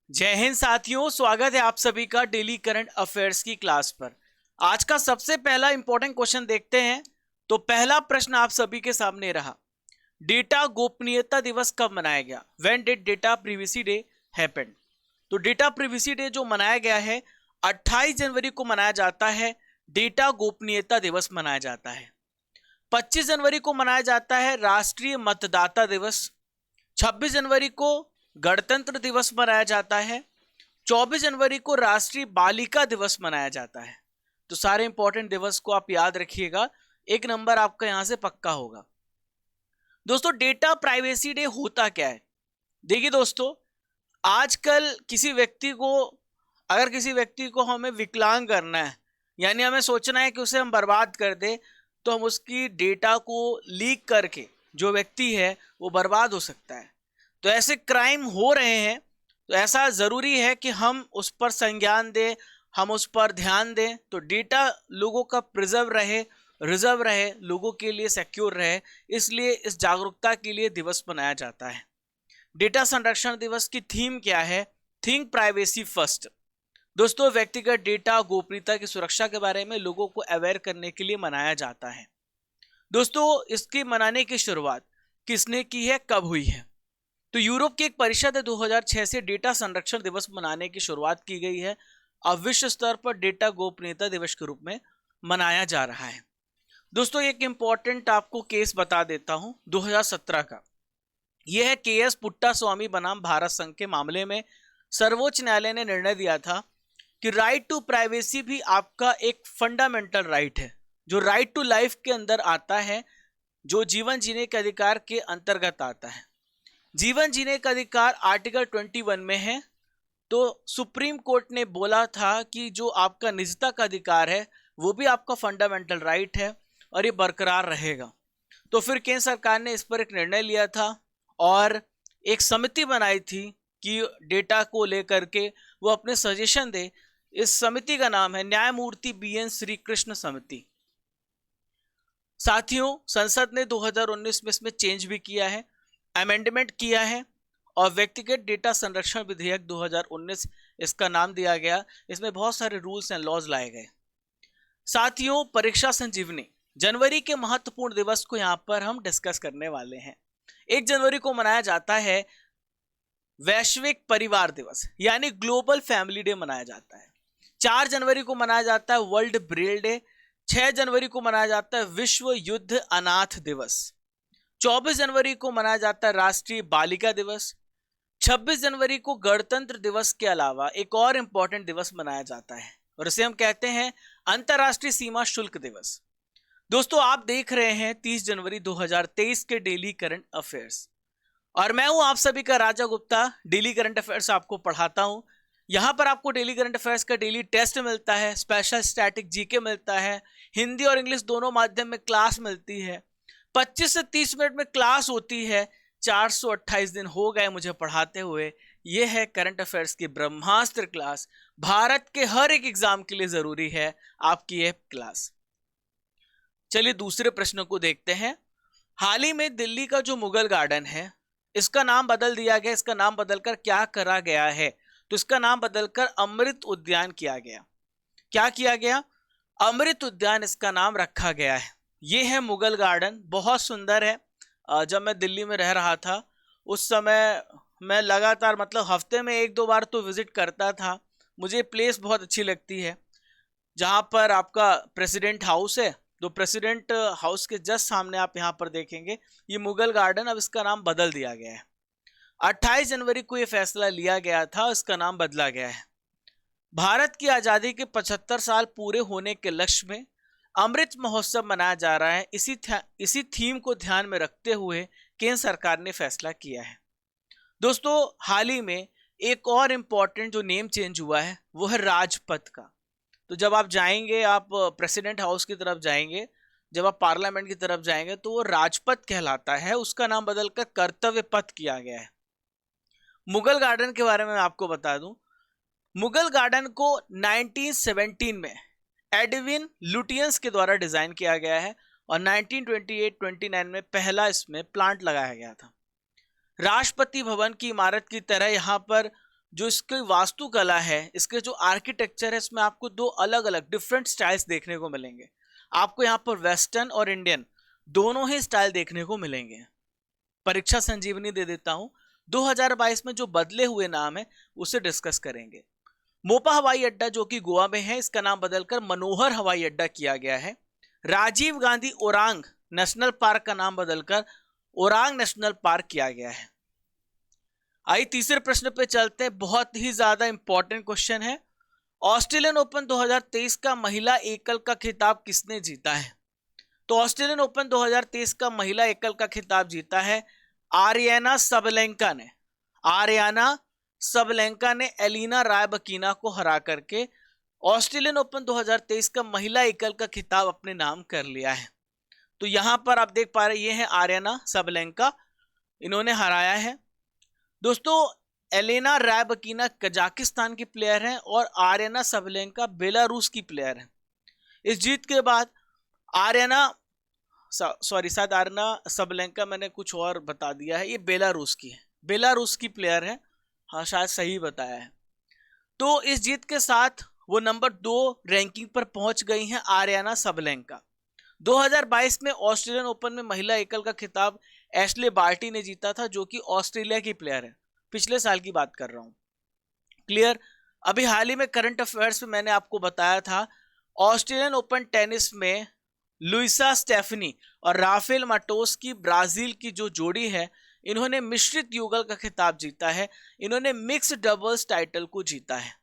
जय हिंद साथियों, स्वागत है आप सभी का डेली करंट अफेयर्स की क्लास पर। आज का सबसे पहला इंपॉर्टेंट क्वेश्चन देखते हैं। तो पहला प्रश्न आप सभी के सामने रहा, डेटा गोपनीयता दिवस कब मनाया गया? When did data privacy day happen? तो डेटा प्रिवेसी डे जो मनाया गया है 28 जनवरी को मनाया जाता है। डेटा गोपनीयता दिवस मनाया जाता है। 25 जनवरी को मनाया जाता है राष्ट्रीय मतदाता दिवस। 26 जनवरी को गणतंत्र दिवस मनाया जाता है। 24 जनवरी को राष्ट्रीय बालिका दिवस मनाया जाता है। तो सारे इंपॉर्टेंट दिवस को आप याद रखिएगा, एक नंबर आपका यहां से पक्का होगा। दोस्तों, डेटा प्राइवेसी डे होता क्या है? देखिए दोस्तों, आजकल किसी व्यक्ति को हमें विकलांग करना है, यानी हमें सोचना है कि उसे हम बर्बाद कर दे, तो हम उसकी डेटा को लीक करके जो व्यक्ति है वो बर्बाद हो सकता है। तो ऐसे क्राइम हो रहे हैं, तो ऐसा ज़रूरी है कि हम उस पर संज्ञान दें, हम उस पर ध्यान दें, तो डेटा लोगों का रिजर्व रहे, लोगों के लिए सिक्योर रहे। इसलिए इस जागरूकता के लिए दिवस मनाया जाता है। डेटा संरक्षण दिवस की थीम क्या है? Think privacy first. दोस्तों, व्यक्तिगत डेटा गोपनीयता की सुरक्षा के बारे में लोगों को अवेयर करने के लिए मनाया जाता है। दोस्तों, इसकी मनाने की शुरुआत किसने की है, कब हुई है? तो यूरोप की एक परिषद है 2006 से डेटा संरक्षण दिवस मनाने की शुरुआत की गई है। अब विश्व स्तर पर डेटा गोपनीयता दिवस के रूप में मनाया जा रहा है। दोस्तों, एक इंपॉर्टेंट आपको केस बता देता हूं 2017 का। यह है केएस पुट्टास्वामी बनाम भारत संघ के मामले में सर्वोच्च न्यायालय ने निर्णय दिया था कि राइट टू प्राइवेसी भी आपका एक फंडामेंटल राइट है, जो राइट टू लाइफ के अंदर आता है, जो जीवन जीने के अधिकार के अंतर्गत आता है। जीवन जीने का अधिकार आर्टिकल 21 में है। तो सुप्रीम कोर्ट ने बोला था कि जो आपका निजता का अधिकार है वो भी आपका फंडामेंटल राइट है और ये बरकरार रहेगा। तो फिर केंद्र सरकार ने इस पर एक निर्णय लिया था और एक समिति बनाई थी कि डेटा को लेकर के वो अपने सजेशन दे। इस समिति का नाम है न्यायमूर्ति BN श्रीकृष्ण समिति। साथियों, संसद ने 2019 में इसमें चेंज भी किया है, अमेंडमेंट किया है और व्यक्तिगत डेटा संरक्षण विधेयक 2019 इसका नाम दिया गया। इसमें बहुत सारे रूल्स एंड लॉज लाए गए। साथियों, परीक्षा संजीवनी जनवरी के महत्वपूर्ण दिवस को यहां पर हम डिस्कस करने वाले हैं। 1 जनवरी को मनाया जाता है वैश्विक परिवार दिवस, यानी ग्लोबल फैमिली डे मनाया जाता है। 4 जनवरी को मनाया जाता है वर्ल्ड ब्रेल डे। 6 जनवरी को मनाया जाता है विश्व युद्ध अनाथ दिवस। 24 जनवरी को मनाया जाता है राष्ट्रीय बालिका दिवस। 26 जनवरी को गणतंत्र दिवस के अलावा एक और इंपॉर्टेंट दिवस मनाया जाता है और इसे हम कहते हैं अंतरराष्ट्रीय सीमा शुल्क दिवस। दोस्तों, आप देख रहे हैं 30 जनवरी 2023 के डेली करंट अफेयर्स और मैं हूं आप सभी का राजा गुप्ता। डेली करंट अफेयर्स आपको पढ़ाता हूं। यहां पर आपको डेली करंट अफेयर्स का डेली टेस्ट मिलता है, स्पेशल स्टैटिक जीके मिलता है, हिंदी और इंग्लिश दोनों माध्यम में क्लास मिलती है। 25 से 30 मिनट में क्लास होती है। 428 दिन हो गए मुझे पढ़ाते हुए। यह है करंट अफेयर्स की ब्रह्मास्त्र क्लास। भारत के हर एक एग्जाम के लिए जरूरी है आपकी यह क्लास। चलिए दूसरे प्रश्न को देखते हैं। हाल ही में दिल्ली का जो मुगल गार्डन है, इसका नाम बदल दिया गया। इसका नाम बदलकर क्या करा गया है? तो इसका नाम बदलकर अमृत उद्यान किया गया। क्या किया गया? अमृत उद्यान इसका नाम रखा गया है। ये है मुगल गार्डन, बहुत सुंदर है। जब मैं दिल्ली में रह रहा था उस समय मैं लगातार हफ्ते में 1-2 बार तो विजिट करता था। मुझे प्लेस बहुत अच्छी लगती है। जहाँ पर आपका प्रेसिडेंट हाउस है, तो प्रेसिडेंट हाउस के जस्ट सामने आप यहाँ पर देखेंगे ये मुगल गार्डन, अब इसका नाम बदल दिया गया है। 28 जनवरी को ये फैसला लिया गया था, इसका नाम बदला गया है। भारत की आज़ादी के 75 साल पूरे होने के लक्ष्य में अमृत महोत्सव मनाया जा रहा है। इसी थीम को ध्यान में रखते हुए केंद्र सरकार ने फैसला किया है। दोस्तों, हाल ही में एक और इम्पॉर्टेंट जो नेम चेंज हुआ है वो है राजपथ का। तो जब आप जाएंगे, आप प्रेसिडेंट हाउस की तरफ जाएंगे, जब आप पार्लियामेंट की तरफ जाएंगे तो वो राजपथ कहलाता है, उसका नाम बदलकर कर्तव्य पथ किया गया है। मुगल गार्डन के बारे में आपको बता दूं, मुगल गार्डन को 1917 में एडविन लुटियंस के द्वारा डिजाइन किया गया है और 1928-29 में पहला इसमें प्लांट लगाया गया था। राष्ट्रपति भवन की इमारत की तरह यहाँ पर जो इसकी वास्तुकला है, इसके जो आर्किटेक्चर है, इसमें आपको दो अलग अलग डिफरेंट स्टाइल्स देखने को मिलेंगे। आपको यहाँ पर वेस्टर्न और इंडियन दोनों ही स्टाइल देखने को मिलेंगे। परीक्षा संजीवनी दे देता हूं, 2022 में जो बदले हुए नाम है उसे डिस्कस करेंगे। मोपा हवाई अड्डा जो कि गोवा में है, इसका नाम बदलकर मनोहर हवाई अड्डा किया गया है। राजीव गांधी ओरांग नेशनल पार्क का नाम बदलकर ओरांग नेशनल पार्क किया गया है। आइए तीसरे प्रश्न पे चलते हैं, बहुत ही ज्यादा इंपॉर्टेंट क्वेश्चन है। ऑस्ट्रेलियन ओपन 2023 का महिला एकल का खिताब किसने जीता है? तो ऑस्ट्रेलियन ओपन 2023 का महिला एकल का खिताब जीता है आर्याना सबलेंका ने। आर्याना सबलेंका ने एलिना रायबकीना को हरा करके ऑस्ट्रेलियन ओपन 2023 का महिला एकल का खिताब अपने नाम कर लिया है। तो यहां पर आप देख पा रहे, ये है आर्याना सबलेंका, इन्होंने हराया है। दोस्तों एलेना रायबकीना कजाकिस्तान की प्लेयर हैं और आर्याना सबलेंका बेलारूस की प्लेयर हैं। इस जीत के बाद आर्याना शायद आर्याना सबलेंका मैंने कुछ और बता दिया है, ये बेलारूस की है, बेलारूस की प्लेयर है, हाँ शायद सही बताया है। तो इस जीत के साथ वो नंबर 2 रैंकिंग पर पहुंच गई हैं आर्याना सबलेंका। 2022 में ऑस्ट्रेलियन ओपन में महिला एकल का खिताब एशले बार्टी ने जीता था, जो कि ऑस्ट्रेलिया की प्लेयर है, पिछले साल की बात कर रहा हूं। क्लियर। अभी हाल ही में करंट अफेयर्स में मैंने आपको बताया था ऑस्ट्रेलियन ओपन टेनिस में लुइसा स्टेफनी और राफेल माटोस की ब्राजील की जो जोड़ी है, इन्होंने मिश्रित युगल का खिताब जीता है, इन्होंने मिक्स डबल्स टाइटल को जीता है।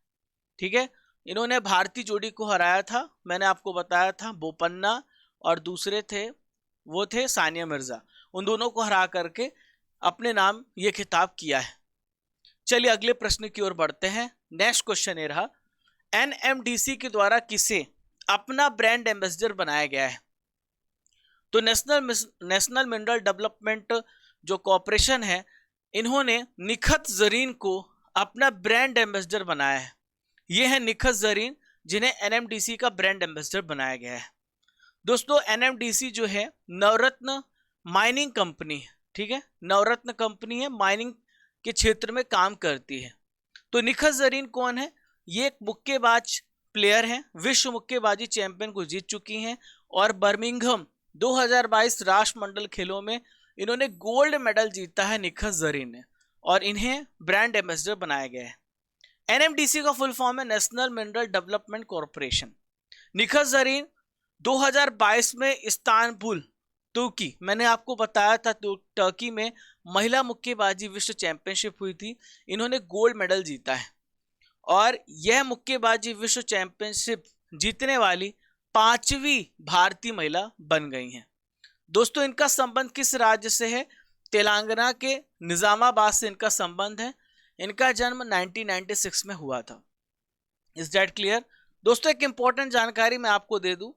ठीक है, इन्होंने भारतीय जोड़ी को हराया था, मैंने आपको बताया था बोपन्ना और दूसरे थे वो थे सानिया मिर्जा, उन दोनों को हरा करके अपने नाम ये खिताब किया है। चलिए अगले प्रश्न की ओर बढ़ते हैं। नेक्स्ट क्वेश्चन ये रहा, एनएमडीसी के द्वारा किसे अपना ब्रांड एम्बेसडर बनाया गया है? तो नेशनल मिनरल डेवलपमेंट जो कॉर्पोरेशन है, इन्होंने निखत जरीन को अपना ब्रांड एम्बेसडर बनाया है। ये है निखत जरीन, जिन्हें एनएमडीसी का ब्रांड एम्बेसडर बनाया गया है। दोस्तों एनएमडीसी जो है नवरत्न माइनिंग कंपनी है, ठीक है, नवरत्न कंपनी है, माइनिंग के क्षेत्र में काम करती है। तो निखत जरीन कौन है? ये एक मुक्केबाज प्लेयर हैं, विश्व मुक्केबाजी चैंपियन को जीत चुकी हैं और बर्मिंघम 2022 राष्ट्रमंडल खेलों में इन्होंने गोल्ड मेडल जीता है निखत जरीन ने, और इन्हें ब्रांड एम्बेसडर बनाया गया है। एनएमडीसी का फुल फॉर्म है national mineral development corporation. Nikhat Zareen 2022 में इस्तानबुल तुर्की, मैंने आपको बताया था टर्की में महिला मुक्केबाजी विश्व चैंपियनशिप हुई थी, इन्होंने गोल्ड मेडल जीता है और यह मुक्केबाजी विश्व चैंपियनशिप जीतने वाली 5वीं भारतीय महिला बन गई हैं। दोस्तों इनका संबंध किस राज्य से है? तेलंगाना के निजामाबाद से इनका संबंध है। इनका जन्म 1996 में हुआ था। Is that clear? दोस्तों एक इंपॉर्टेंट जानकारी मैं आपको दे दूं,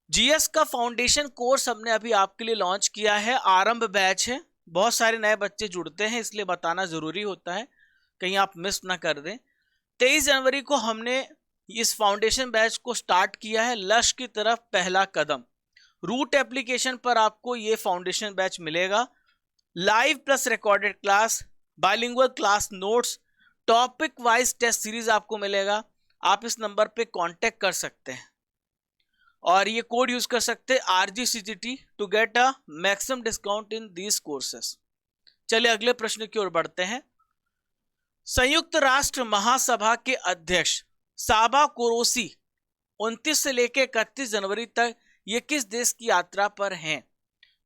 जीएस का फाउंडेशन कोर्स हमने अभी आपके लिए लॉन्च किया है, आरंभ बैच है, बहुत सारे नए बच्चे जुड़ते हैं इसलिए बताना जरूरी होता है, कहीं आप मिस ना कर दें। 23 जनवरी को हमने इस फाउंडेशन बैच को स्टार्ट किया है, लक्ष्य की तरफ पहला कदम। रूट एप्लीकेशन पर आपको ये फाउंडेशन बैच मिलेगा, live plus recorded class, bilingual class notes, topic wise test series आपको मिलेगा। आप इस नंबर पे कांटेक्ट कर सकते हैं और ये कोड यूज कर सकते हैं RGCGT to get a maximum discount in these courses. चलिए अगले प्रश्न की ओर बढ़ते हैं। संयुक्त राष्ट्र महासभा के अध्यक्ष साबा कुरैशी 29 से लेकर 31 जनवरी तक ये किस देश की यात्रा पर हैं?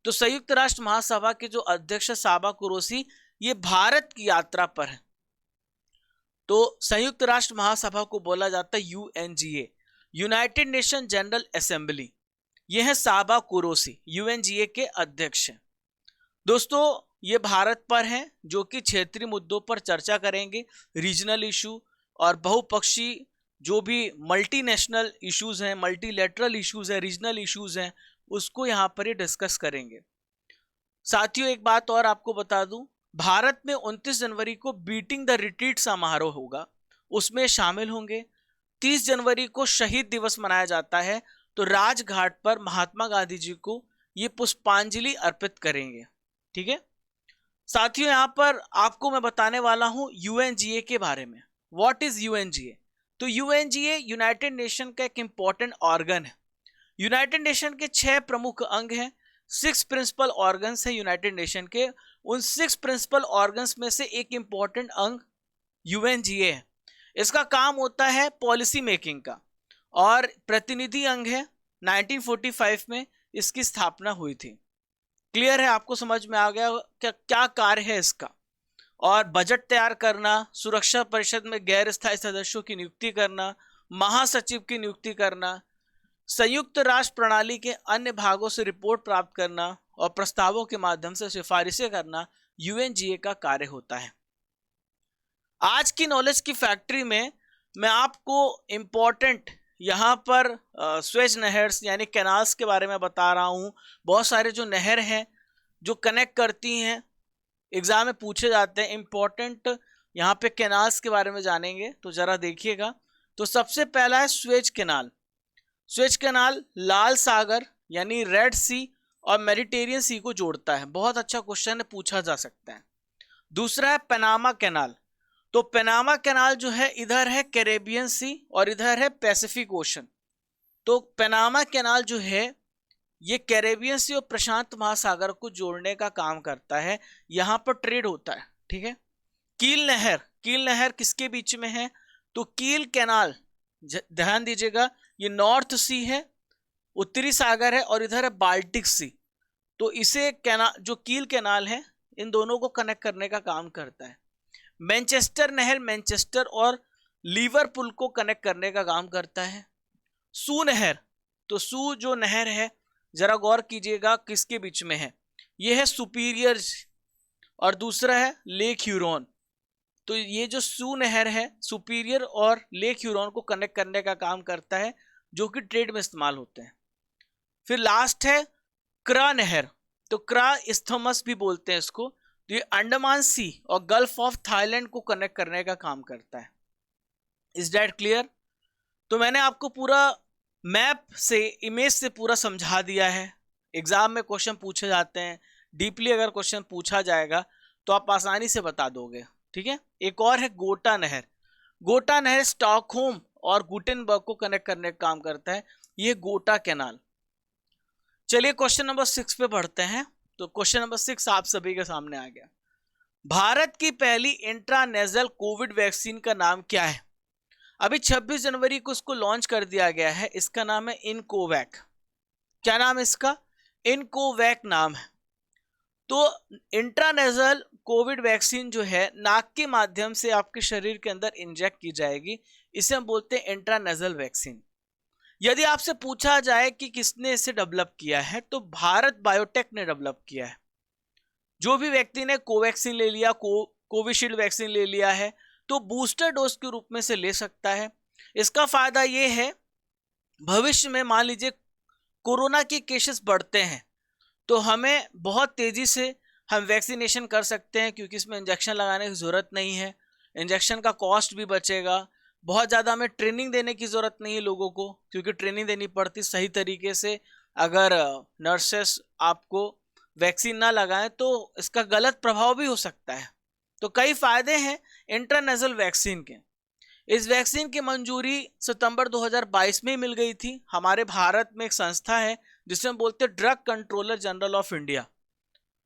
तो संयुक्त राष्ट्र महासभा के जो अध्यक्ष साबा कुरैशी ये भारत की यात्रा पर है। तो संयुक्त राष्ट्र महासभा को बोला जाता है UNGA, United nation general assembly. यह है साबा कुरैशी, UNGA के अध्यक्ष हैं। दोस्तों ये भारत पर हैं, जो कि क्षेत्रीय मुद्दों पर चर्चा करेंगे, रीजनल इशू और बहुपक्षीय जो भी मल्टीनेशनल इश्यूज हैं, मल्टीलेटरल इश्यूज हैं, रीजनल इश्यूज हैं, उसको यहाँ पर ये डिस्कस करेंगे। साथियों एक बात और आपको बता दूं, भारत में 29 जनवरी को बीटिंग द रिट्रीट समारोह होगा, उसमें शामिल होंगे। 30 जनवरी को शहीद दिवस मनाया जाता है, तो राजघाट पर महात्मा गांधी जी को ये पुष्पांजलि अर्पित करेंगे। ठीक है, साथियों यहाँ पर आपको मैं बताने वाला हूं यूएनजीए के बारे में। What is UNGA? तो यूएनजीए यूनाइटेड नेशन का एक इंपॉर्टेंट ऑर्गन है। यूनाइटेड नेशन के 6 प्रमुख अंग हैं, 6 प्रिंसिपल ऑर्गन्स हैं यूनाइटेड नेशन के। उन 6 प्रिंसिपल ऑर्गन्स में से एक इंपॉर्टेंट अंग यूएनजीए है। इसका काम होता है पॉलिसी मेकिंग का और प्रतिनिधि अंग है। 1945 में इसकी स्थापना हुई थी। क्लियर है? आपको समझ में आ गया क्या कार्य है इसका? और बजट तैयार करना, सुरक्षा परिषद में गैर स्थायी सदस्यों की नियुक्ति करना, महासचिव की नियुक्ति करना, संयुक्त राष्ट्र प्रणाली के अन्य भागों से रिपोर्ट प्राप्त करना और प्रस्तावों के माध्यम से सिफारिशें करना यूएनजीए का कार्य होता है। आज की नॉलेज की फैक्ट्री में मैं आपको इंपॉर्टेंट यहाँ पर स्वेज नहर्स यानी कैनाल्स के बारे में बता रहा हूँ। बहुत सारे जो नहर हैं जो कनेक्ट करती हैं, एग्जाम में पूछे जाते हैं। इंपॉर्टेंट यहाँ पे कैनाल्स के बारे में जानेंगे, तो जरा देखिएगा। तो सबसे पहला है स्वेज कैनाल। स्वेज कैनाल लाल सागर यानी रेड सी और मेडिटेरियन सी को जोड़ता है। बहुत अच्छा क्वेश्चन है, पूछा जा सकता है। दूसरा है पनामा कैनाल। तो पनामा कैनाल जो है, इधर है कैरेबियन सी और इधर है पैसिफिक ओशन। तो पनामा कैनाल जो है ये कैरेबियन सी और प्रशांत महासागर को जोड़ने का काम करता है। यहां पर ट्रेड होता है, ठीक है। कील नहर, कील नहर किसके बीच में है? तो कील कैनाल, ध्यान दीजिएगा, ये नॉर्थ सी है, उत्तरी सागर है और इधर है बाल्टिक सी। तो इसे कैनाल, जो कील कैनाल है, इन दोनों को कनेक्ट करने का काम करता है। मैनचेस्टर नहर मैनचेस्टर और लिवरपूल को कनेक्ट करने का काम करता है। सू नहर, तो सू जो नहर है, जरा गौर कीजिएगा किसके बीच में है? यह है सुपीरियर और दूसरा है लेक ह्यूरॉन। तो ये जो सू नहर है, सुपीरियर और लेक ह्यूरॉन को कनेक्ट करने का काम करता है, जो कि ट्रेड में इस्तेमाल होते हैं। फिर लास्ट है क्रा नहर। तो क्रा इस्थमस भी बोलते हैं इसको। तो ये अंडमान सी और गल्फ ऑफ थाईलैंड को कनेक्ट करने का काम करता है। Is that clear? तो मैंने आपको पूरा मैप से, इमेज से पूरा समझा दिया है। एग्जाम में क्वेश्चन पूछे जाते हैं, डीपली अगर क्वेश्चन पूछा जाएगा तो आप आसानी से बता दोगे, ठीक है। एक और है गोटा नहर। गोटा नहर स्टॉकहोम और गुटेनबर्ग को कनेक्ट करने का काम करता है, ये गोटा कैनाल। चलिए क्वेश्चन नंबर 6 पे बढ़ते हैं। तो क्वेश्चन नंबर 6 आप सभी के सामने आ गया। भारत की पहली इंट्रानेजल कोविड वैक्सीन का नाम क्या है? अभी 26 जनवरी को इसको लॉन्च कर दिया गया है। इसका नाम है इनकोवैक। क्या नाम है इसका? इनकोवैक नाम है। तो इंट्रानेजल कोविड वैक्सीन जो है, नाक के माध्यम से आपके शरीर के अंदर इंजेक्ट की जाएगी। इसे हम बोलते हैं इंट्रानेजल वैक्सीन। यदि आपसे पूछा जाए कि किसने इसे डेवलप किया है, तो भारत बायोटेक ने डेवलप किया है। जो भी व्यक्ति ने कोवैक्सीन ले लिया, कोविशील्ड वैक्सीन ले लिया है, तो बूस्टर डोज के रूप में से ले सकता है। इसका फायदा ये है, भविष्य में मान लीजिए कोरोना के केसेस बढ़ते हैं तो हमें बहुत तेजी से हम वैक्सीनेशन कर सकते हैं, क्योंकि इसमें इंजेक्शन लगाने की ज़रूरत नहीं है। इंजेक्शन का कॉस्ट भी बचेगा। बहुत ज़्यादा हमें ट्रेनिंग देने की ज़रूरत नहीं है लोगों को, क्योंकि ट्रेनिंग देनी पड़ती सही तरीके से। अगर नर्सेस आपको वैक्सीन ना लगाएं तो इसका गलत प्रभाव भी हो सकता है। तो कई फायदे हैं इंट्रानेजल वैक्सीन के। इस वैक्सीन की मंजूरी सितंबर 2022 में मिल गई थी। हमारे भारत में एक संस्था है जिसे हम बोलते हैं drug controller general of India,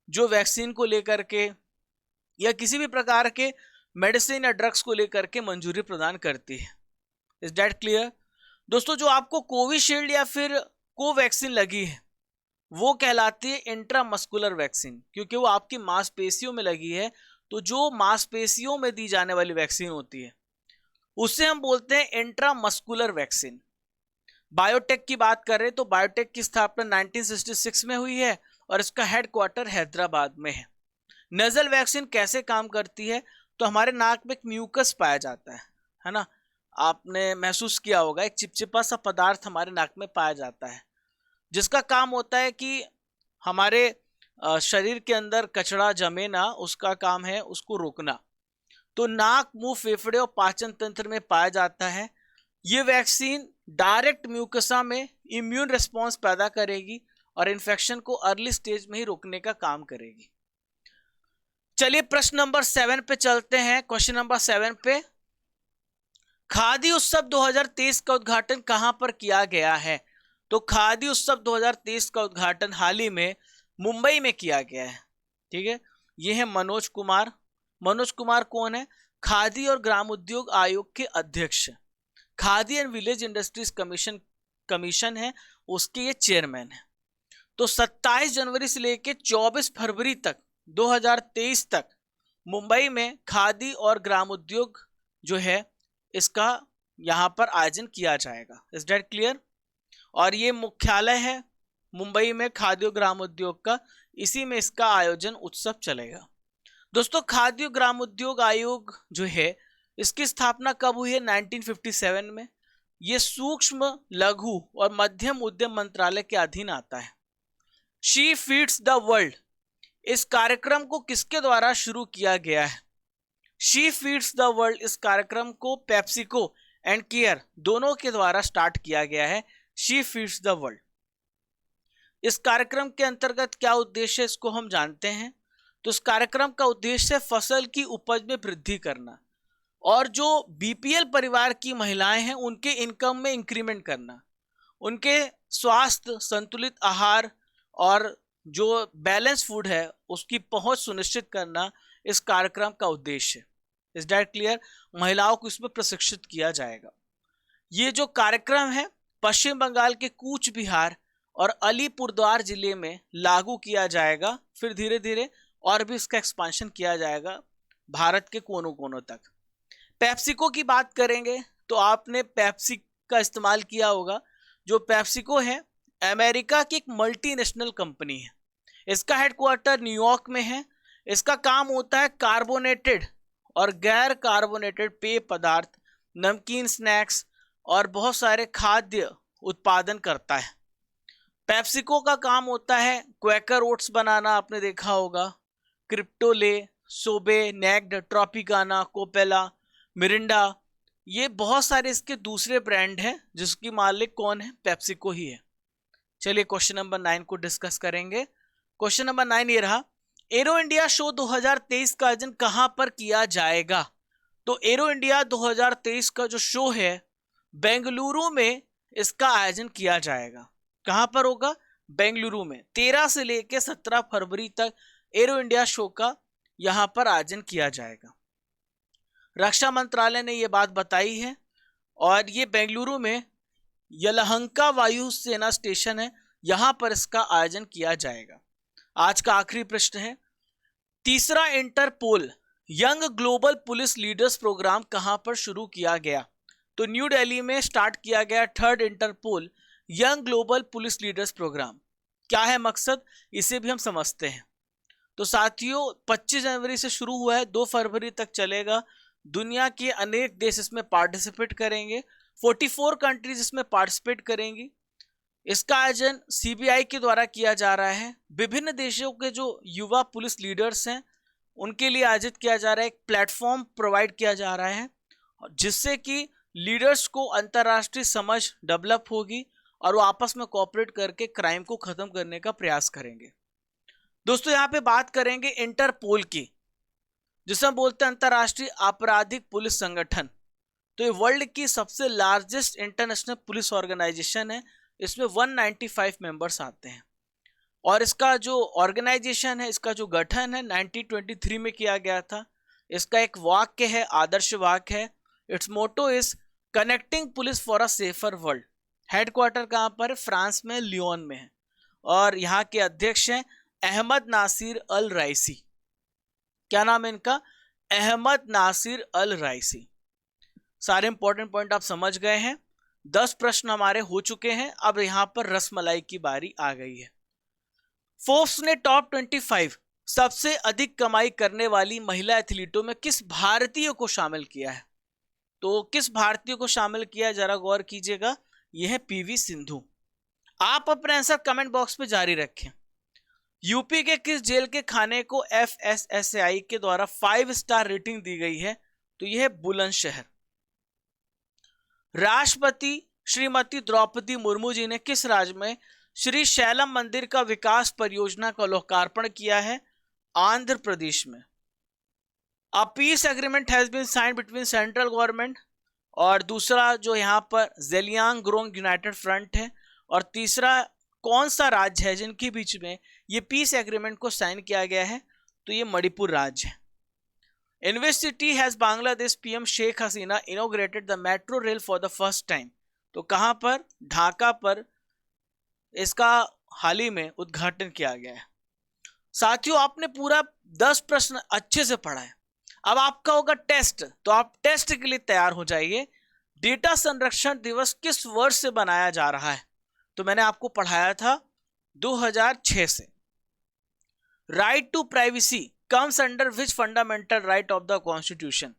जो वैक्सीन को लेकर के या किसी भी प्रकार के मेडिसिन या ड्रग्स को लेकर के मंजूरी प्रदान करती है। Is that clear? दोस्तों, जो आपको कोविशील्ड या फिर कोवैक्सीन लगी है वो कहलाती है इंट्रामस्कुलर वैक्सीन, क्योंकि वो आपकी मांसपेशियों में लगी है। तो जो मांसपेशियों में दी जाने वाली वैक्सीन होती है उससे हम बोलते हैं इंट्रामस्कुलर वैक्सीन। बायोटेक की बात करें तो बायोटेक की स्थापना 1966 में हुई है और इसका हेडक्वार्टर हैदराबाद में है। नजल वैक्सीन कैसे काम करती है? तो हमारे नाक में एक म्यूकस पाया जाता है ना, आपने महसूस किया होगा, एक चिपचिपा सा पदार्थ हमारे नाक में पाया जाता है, जिसका काम होता है कि हमारे शरीर के अंदर कचरा जमे ना, उसका काम है उसको रोकना। तो नाक, मुंह, फेफड़े और पाचन तंत्र में पाया जाता है। ये वैक्सीन डायरेक्ट म्यूकसा में इम्यून रिस्पॉन्स पैदा करेगी और इन्फेक्शन को अर्ली स्टेज में ही रोकने का काम करेगी। चलिए प्रश्न नंबर 7 पे चलते हैं। क्वेश्चन नंबर 7 पे, खादी उत्सव 2023 का उद्घाटन कहां पर किया गया है? तो खादी उत्सव 2023 का उद्घाटन हाल ही में मुंबई में किया गया है। ठीक है, ये है मनोज कुमार। मनोज कुमार कौन है? खादी और ग्राम उद्योग आयोग के अध्यक्ष, khadi and village industries commission है, उसके ये चेयरमैन है। तो 27 जनवरी से लेकर 24 फरवरी तक 2023 तक मुंबई में खादी और ग्राम उद्योग जो है इसका यहां पर आयोजन किया जाएगा। Is that clear? और ये मुख्यालय है मुंबई में खादी और ग्राम उद्योग का, इसी में इसका आयोजन उत्सव चलेगा। दोस्तों, खादी और ग्राम उद्योग आयोग जो है इसकी स्थापना कब हुई है? 1957 में। ये सूक्ष्म, लघु और मध्यम उद्यम मंत्रालय के अधीन आता है। शी फीड्स द वर्ल्ड, इस कार्यक्रम को किसके द्वारा शुरू किया गया है? शी फीड्स द वर्ल्ड, इस कार्यक्रम को पेप्सिको एंड केयर दोनों के द्वारा स्टार्ट किया गया है। She feeds the world. इस कार्यक्रम के अंतर्गत क्या उद्देश्य है इसको हम जानते हैं। तो इस कार्यक्रम का उद्देश्य है फसल की उपज में वृद्धि करना और जो बीपीएल परिवार की महिलाएं हैं उनके इनकम में इंक्रीमेंट करना, उनके स्वास्थ्य, संतुलित आहार और जो बैलेंस फूड है उसकी पहुंच सुनिश्चित करना इस कार्यक्रम का उद्देश्य है। Is that clear? महिलाओं को इसमें प्रशिक्षित किया जाएगा। ये जो कार्यक्रम है पश्चिम बंगाल के कूच बिहार और अलीपुरद्वार जिले में लागू किया जाएगा। फिर धीरे धीरे और भी इसका एक्सपांशन किया जाएगा भारत के कोनों कोनों तक। पेप्सिको की बात करेंगे तो आपने पेप्सी का इस्तेमाल किया होगा। जो पेप्सिको है अमेरिका की एक मल्टीनेशनल कंपनी है। इसका हेडक्वार्टर न्यूयॉर्क में है। इसका काम होता है कार्बोनेटेड और गैर कार्बोनेटेड पेय पदार्थ, नमकीन, स्नैक्स और बहुत सारे खाद्य उत्पादन करता है। पेप्सिको का काम होता है क्वेकर ओट्स बनाना, आपने देखा होगा, क्रिप्टोले, सोबे, नेक्ड, ट्रॉपिकाना, कोपेला, मिरिंडा, ये बहुत सारे इसके दूसरे ब्रांड हैं जिसकी मालिक कौन है? पेप्सिको ही है। चलिए क्वेश्चन नंबर 9 को डिस्कस करेंगे। क्वेश्चन नंबर 9 ये रहा, एरो इंडिया शो 2023 का आयोजन कहां पर किया जाएगा? तो एरो इंडिया 2023 का जो शो है बेंगलुरु में इसका आयोजन किया जाएगा। कहां पर होगा? बेंगलुरु में। 13 से लेकर 17 फरवरी तक एरो इंडिया शो का यहां पर आयोजन किया जाएगा। रक्षा मंत्रालय ने यह बात बताई है और ये बेंगलुरु में यलहंका वायु सेना स्टेशन है, यहां पर इसका आयोजन किया जाएगा। आज का आखिरी प्रश्न है, तीसरा Interpol young global police leaders programme कहां पर शुरू किया गया? तो न्यू दिल्ली में स्टार्ट किया गया third Interpol young global police leaders programme. क्या है मकसद, इसे भी हम समझते हैं। तो साथियों 25 जनवरी से शुरू हुआ है, 2 फरवरी तक चलेगा। दुनिया के अनेक देश इसमें पार्टिसिपेट करेंगे, 44 कंट्रीज इसमें पार्टिसिपेट करेंगी। इसका आयोजन सीबीआई के द्वारा किया जा रहा है। विभिन्न देशों के जो युवा पुलिस लीडर्स हैं उनके लिए आयोजित किया जा रहा है। एक प्लेटफॉर्म प्रोवाइड किया जा रहा है जिससे कि लीडर्स को अंतर्राष्ट्रीय समझ डेवलप होगी और वो आपस में कोऑपरेट करके क्राइम को खत्म करने का प्रयास करेंगे। दोस्तों यहाँ पे बात करेंगे इंटरपोल की, जिसे हम बोलते हैं अंतर्राष्ट्रीय आपराधिक पुलिस संगठन। तो ये वर्ल्ड की सबसे लार्जेस्ट इंटरनेशनल पुलिस ऑर्गेनाइजेशन है। इसमें 195 मेंबर्स आते हैं और इसका जो ऑर्गेनाइजेशन है, इसका जो गठन है 1923 में किया गया था। इसका एक वाक्य है, आदर्श वाक्य है, it's motto is connecting police for a safer world. Headquarter कहाँ पर है? फ्रांस में, लियोन में है और यहाँ के अध्यक्ष हैं अहमद नासिर अल राइसी। क्या नाम है इनका? अहमद नासिर अल राइसी। सारे इंपॉर्टेंट पॉइंट आप समझ गए हैं। 10 प्रश्न हमारे हो चुके हैं। अब यहां पर रसमलाई की बारी आ गई है। फोर्ब्स ने टॉप 25 सबसे अधिक कमाई करने वाली महिला एथलीटों में किस भारतीय को शामिल किया है? तो किस भारतीय को शामिल किया है, जरा गौर कीजिएगा। यह है पीवी सिंधु। आप अपने आंसर कमेंट बॉक्स में जारी रखें। यूपी के किस जेल के खाने को FSSAI के द्वारा 5 स्टार रेटिंग दी गई है? तो यह है बुलंदशहर। राष्ट्रपति श्रीमती द्रौपदी मुर्मू जी ने किस राज्य में श्री शैलम मंदिर का विकास परियोजना का लोकार्पण किया है? आंध्र प्रदेश में। A peace agreement has been signed between central government, और दूसरा जो यहाँ पर जेलियांग ग्रोंग यूनाइटेड फ्रंट है, और तीसरा कौन सा राज्य है जिनके बीच में ये पीस एग्रीमेंट को साइन किया गया है, तो ये मणिपुर राज्य है। In which city has Bangladesh PM Sheikh Hasina inaugurated the metro rail for the first time, तो कहां पर, ढाका पर इसका हाल ही में उद्घाटन किया गया है। साथियों आपने पूरा 10 प्रश्न अच्छे से पढ़ा है, अब आपका होगा टेस्ट, तो आप टेस्ट के लिए तैयार हो जाइए। डेटा संरक्षण दिवस किस वर्ष से बनाया जा रहा है, तो मैंने आपको पढ़ाया था 2006 से। Right to privacy comes under which fundamental right of the constitution,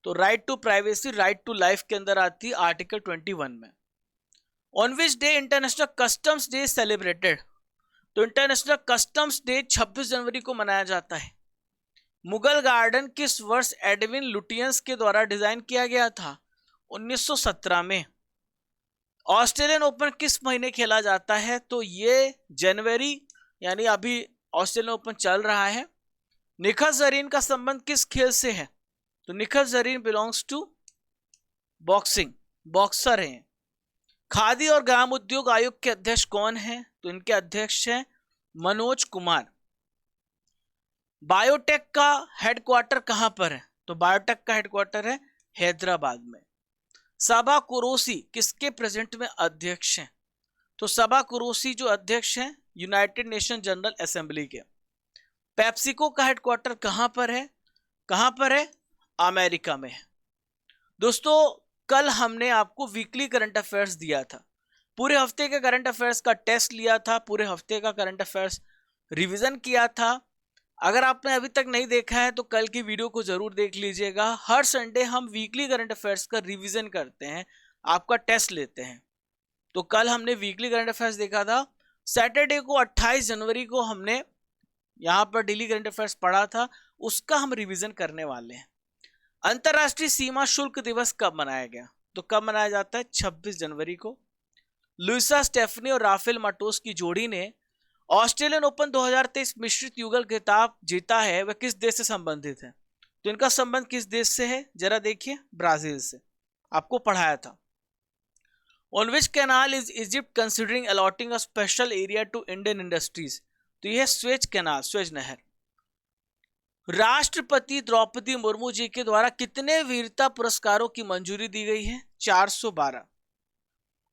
तो right to privacy right to life के अंदर आती है आर्टिकल 21 में। On which day international customs day celebrated, तो इंटरनेशनल कस्टम्स डे 26 जनवरी को मनाया जाता है। मुगल गार्डन किस वर्ष एडविन लुटियंस के द्वारा डिजाइन किया गया था, 1917 में। ऑस्ट्रेलियन ओपन किस महीने खेला जाता है, तो ये जनवरी, यानी अभी ऑस्ट्रेलियन ओपन चल रहा है। निखत जरीन का संबंध किस खेल से है, तो Nikhat Zareen belongs to boxing, boxer हैं। खादी और ग्राम उद्योग आयोग के अध्यक्ष कौन हैं, तो इनके अध्यक्ष हैं मनोज कुमार। बायोटेक का हेडक्वार्टर कहां पर है, तो बायोटेक का हेडक्वार्टर है हैदराबाद में। सबा कुरैशी किसके प्रेजेंट में अध्यक्ष हैं, तो सबा कुरैशी जो अध्यक्ष हैं यूनाइटेड नेशन जनरल असेंबली के। पेप्सिको का हेडक्वार्टर कहां पर है, कहां पर है, अमेरिका में है। दोस्तों कल हमने आपको वीकली करंट अफेयर्स दिया था, पूरे हफ्ते के करंट अफेयर्स का टेस्ट लिया था, पूरे हफ्ते का करंट अफेयर्स रिवीजन किया था। अगर आपने अभी तक नहीं देखा है तो कल की वीडियो को जरूर देख लीजिएगा। हर संडे हम वीकली करंट अफेयर्स का रिवीजन करते हैं, आपका टेस्ट लेते हैं। तो कल हमने वीकली करंट अफेयर्स देखा था। सैटरडे को 28 जनवरी को हमने यहां पर डेली करंट अफेयर्स पढ़ा था, उसका हम रिवीजन करने वाले हैं। अंतरराष्ट्रीय सीमा शुल्क दिवस कब मनाया गया, तो कब मनाया जाता है, 26 जनवरी को। लुइसा स्टेफनी और राफेल माटोस की जोड़ी ने ऑस्ट्रेलियन ओपन 2023 मिश्रित युगल खिताब जीता है, वह किस देश से संबंधित है, तो इनका संबंध किस देश से है, जरा देखिए, ब्राजील से, आपको पढ़ाया था। On which canal is Egypt considering allotting a special area to Indian industries, तो यह स्वेज कैनाल, स्वेज नहर। राष्ट्रपति द्रौपदी मुर्मू जी के द्वारा कितने वीरता पुरस्कारों की मंजूरी दी गई है, 412।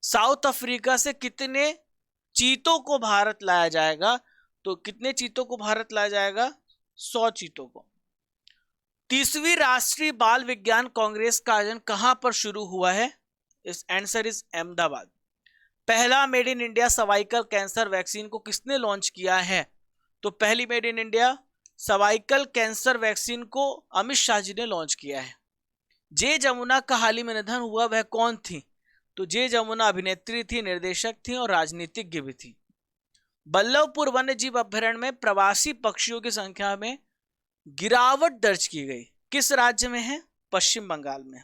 साउथ अफ्रीका से कितने चीतों को भारत लाया जाएगा, तो कितने चीतों को भारत लाया जाएगा, 100 चीतों को। 30वीं राष्ट्रीय बाल विज्ञान कांग्रेस का आयोजन कहां पर शुरू हुआ है, इस आंसर इज अहमदाबाद। पहला made in India cervical cancer vaccine को किसने लॉन्च किया है, तो पहली made in India cervical cancer vaccine को अमित शाह जी ने लॉन्च किया है। जे जमुना का हाल ही में निधन हुआ, वह कौन थी, तो जे जमुना अभिनेत्री थी, निर्देशक थी और राजनीतिज्ञ भी थी। बल्लभपुर वन्य जीव अभ्यारण्य में प्रवासी पक्षियों की संख्या में गिरावट दर्ज की गई, किस राज्य में है, पश्चिम बंगाल में।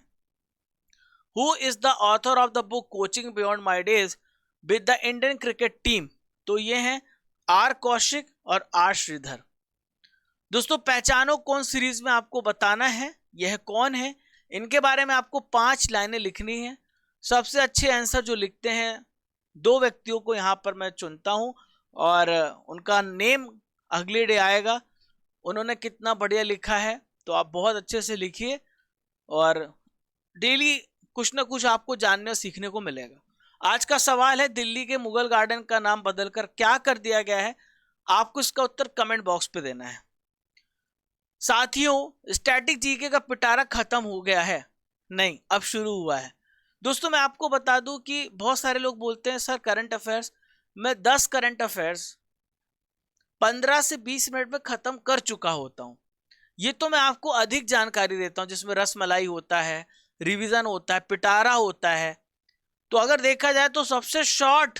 Who is the author of the book coaching beyond my days with the Indian cricket team, तो ये हैं आर कौशिक और आर श्रीधर। दोस्तों पहचानो कौन सीरीज में आपको बताना है यह कौन है, इनके बारे में आपको 5 लाइनें लिखनी है। सबसे अच्छे आंसर जो लिखते हैं 2 व्यक्तियों को यहां पर मैं चुनता हूं और उनका नेम अगले डे आएगा, उन्होंने कितना बढ़िया लिखा है, तो आप बहुत अच्छे से लिखिए और डेली कुछ ना कुछ आपको जानने और सीखने को मिलेगा। आज का सवाल है, दिल्ली के मुगल गार्डन का नाम बदलकर क्या कर दिया गया है, आपको इसका उत्तर कमेंट बॉक्स पे देना है। साथियों स्टैटिक जीके का पिटारा खत्म हो गया है, नहीं अब शुरू हुआ है। दोस्तों मैं आपको बता दूं कि बहुत सारे लोग बोलते हैं सर करंट अफेयर्स, मैं 10 करंट अफेयर्स 15 से 20 मिनट में खत्म कर चुका होता हूं। ये तो मैं आपको अधिक जानकारी देता हूं जिसमें रसमलाई होता है, रिवीजन होता है, पिटारा होता है। तो अगर देखा जाए तो सबसे शॉर्ट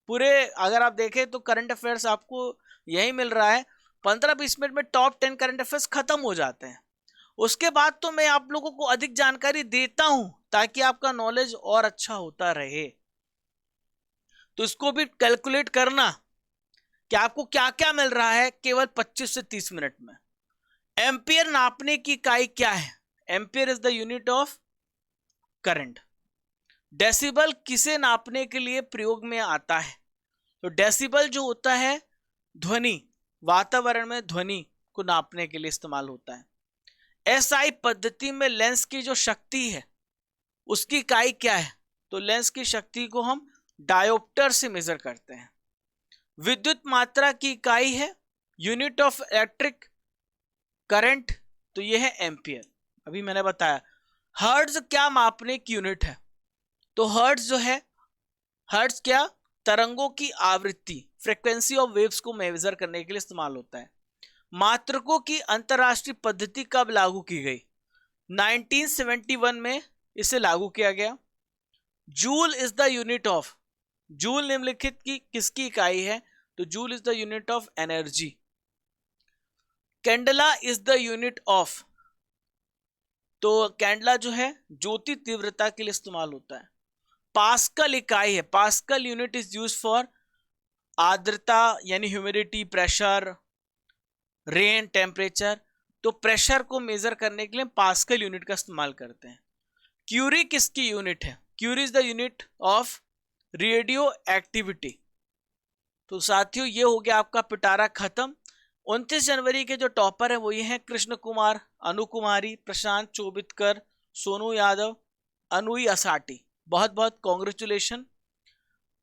पूरे अगर आप देखें तो करंट अफेयर्स आपको यही मिल रहा है, 15-20 मिनट में टॉप 10 करंट अफेयर्स खत्म हो जाते हैं। उसके बाद तो मैं आप लोगों को अधिक जानकारी देता हूं ताकि आपका नॉलेज और अच्छा होता रहे। तो इसको भी कैलकुलेट करना कि आपको क्या क्या मिल रहा है केवल 25 से 30 मिनट में। एम्पियर नापने की इकाई क्या है? Ampere is the unit of current. Decibel किसे नापने के लिए प्रयोग में आता है? तो डेसिबल जो होता है ध्वनि, वातावरण में ध्वनि को नापने के लिए इस्तेमाल होता है। एसआई पद्धति में लेंस की जो शक्ति है उसकी इकाई क्या है? तो लेंस की शक्ति को हम डायोप्टर से मेजर करते हैं। विद्युत मात्रा की इकाई है यूनिट ऑफ इलेक्ट्रिक करंट, तो यह है एम्पियर, अभी मैंने बताया। हर्ट्ज क्या मापने की यूनिट है? तो हर्ट्ज जो है, हर्ट्ज क्या, तरंगों की आवृत्ति, फ्रीक्वेंसी ऑफ वेव्स को मेजर करने के लिए इस्तेमाल होता है। मात्रकों की अंतरराष्ट्रीय पद्धति कब लागू की गई? 1971 में इसे लागू किया गया। Joule is the unit of, joule निम्नलिखित की किसकी इकाई है? तो joule is the unit of energy. Candela is the unit of, तो कैंडला जो है ज्योति तीव्रता के लिए इस्तेमाल होता है। पास्कल इकाई है, pascal unit is use for आर्द्रता यानी ह्यूमिडिटी, प्रेशर, रेन, टेम्परेचर। तो प्रेशर को मेजर करने के लिए पास्कल यूनिट का इस्तेमाल करते हैं। क्यूरी किसकी यूनिट है? Curie is the unit of radioactivity. तो साथियों ये हो गया आपका पिटारा खत्म। 29 जनवरी के जो टॉपर है वो ये हैं कृष्ण कुमार, अनु कुमारी, प्रशांत चोबितकर, सोनू यादव, अनुई असाटी। बहुत बहुत कॉन्ग्रेचुलेशन।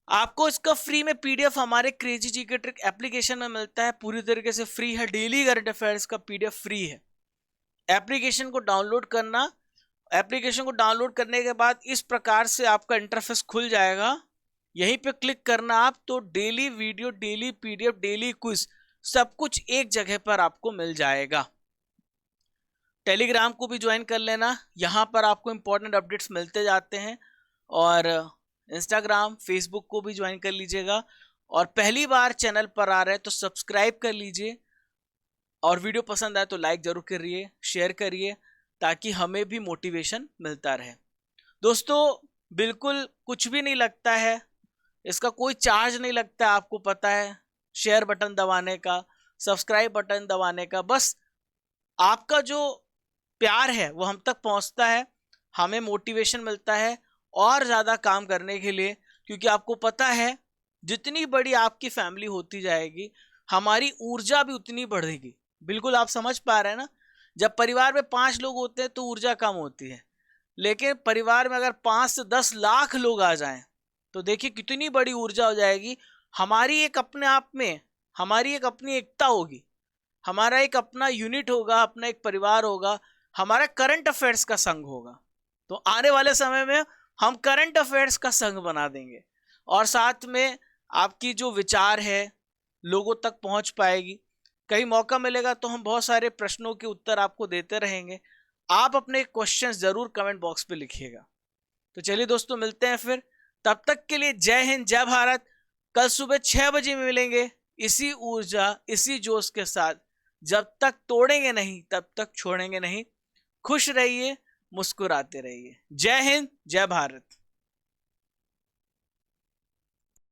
आपको इसका फ्री में पीडीएफ हमारे क्रेजी जीके ट्रिक एप्लीकेशन में मिलता है, पूरी तरीके से फ्री है। डेली करंट अफेयर्स का पीडीएफ फ्री है। एप्लीकेशन को डाउनलोड करना, एप्लीकेशन को डाउनलोड करने के बाद इस प्रकार से आपका इंटरफेस खुल जाएगा, यहीं पे क्लिक करना आप, तो daily video, daily PDF, daily quiz, सब कुछ एक जगह पर आपको मिल जाएगा। टेलीग्राम को भी ज्वाइन कर लेना, यहाँ पर आपको इंपॉर्टेंट अपडेट्स मिलते जाते हैं। और इंस्टाग्राम, फेसबुक को भी ज्वाइन कर लीजिएगा। और पहली बार चैनल पर आ रहे हैं तो सब्सक्राइब कर लीजिए, और वीडियो पसंद आए तो लाइक जरूर करिए, शेयर करिए, ताकि हमें भी मोटिवेशन मिलता रहे। दोस्तों बिल्कुल कुछ भी नहीं लगता है, इसका कोई चार्ज नहीं लगता है, आपको पता है। शेयर बटन दबाने का, सब्सक्राइब बटन दबाने का, बस आपका जो प्यार है वो हम तक पहुंचता है, हमें मोटिवेशन मिलता है और ज़्यादा काम करने के लिए। क्योंकि आपको पता है जितनी बड़ी आपकी फैमिली होती जाएगी हमारी ऊर्जा भी उतनी बढ़ेगी। बिल्कुल आप समझ पा रहे हैं ना। जब परिवार में 5 लोग होते हैं तो ऊर्जा कम होती है, लेकिन परिवार में अगर 5 से 10 लाख लोग आ जाएं तो देखिए कितनी बड़ी ऊर्जा हो जाएगी। हमारी एक अपने आप में हमारी एक अपनी एकता होगी, हमारा एक अपना यूनिट होगा, अपना एक परिवार होगा, हमारा करंट अफेयर्स का संघ होगा। तो आने वाले समय में हम करंट अफेयर्स का संघ बना देंगे, और साथ में आपकी जो विचार है लोगों तक पहुंच पाएगी। कहीं मौका मिलेगा तो हम बहुत सारे प्रश्नों के उत्तर आपको देते रहेंगे। आप अपने क्वेश्चंस जरूर कमेंट बॉक्स पे लिखिएगा। तो चलिए दोस्तों मिलते हैं फिर, तब तक के लिए जय हिंद, जय भारत। कल सुबह 6 बजे मिलेंगे इसी ऊर्जा, इसी जोश के साथ। जब तक तोड़ेंगे नहीं तब तक छोड़ेंगे नहीं। खुश रहिए, मुस्कुराते रहिए। जय हिंद, जय भारत।